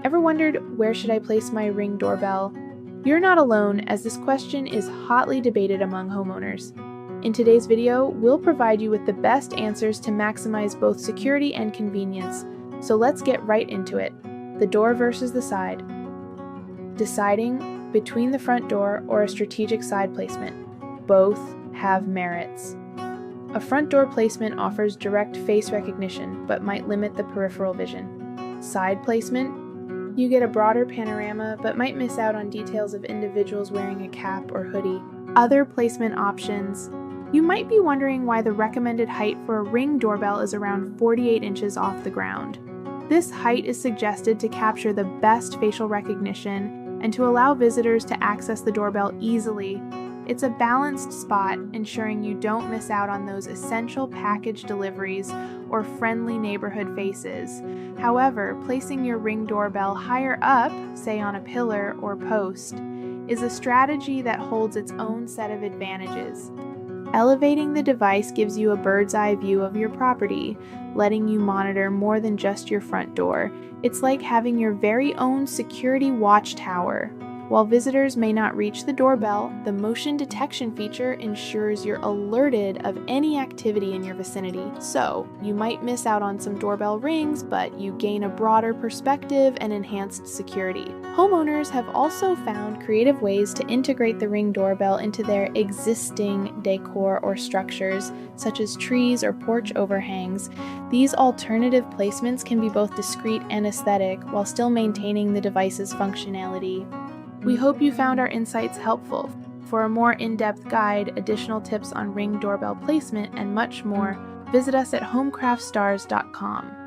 Ever wondered, where should I place my Ring doorbell? You're not alone, as this question is hotly debated among homeowners. In today's video, we'll provide you with the best answers to maximize both security and convenience. So let's get right into it. The door versus the side. Deciding between the front door or a strategic side placement. Both have merits. A front door placement offers direct face recognition, but might limit the peripheral vision. Side placement, you get a broader panorama, but might miss out on details of individuals wearing a cap or hoodie. Other placement options. You might be wondering why the recommended height for a Ring doorbell is around 48 inches off the ground. This height is suggested to capture the best facial recognition and to allow visitors to access the doorbell easily. It's a balanced spot, ensuring you don't miss out on those essential package deliveries or friendly neighborhood faces. However, placing your Ring doorbell higher up, say on a pillar or post, is a strategy that holds its own set of advantages. Elevating the device gives you a bird's eye view of your property, letting you monitor more than just your front door. It's like having your very own security watchtower. While visitors may not reach the doorbell, the motion detection feature ensures you're alerted of any activity in your vicinity. So, you might miss out on some doorbell rings, but you gain a broader perspective and enhanced security. Homeowners have also found creative ways to integrate the Ring doorbell into their existing decor or structures, such as trees or porch overhangs. These alternative placements can be both discreet and aesthetic, while still maintaining the device's functionality. We hope you found our insights helpful. For a more in-depth guide, additional tips on Ring doorbell placement, and much more, visit us at homecraftstars.com.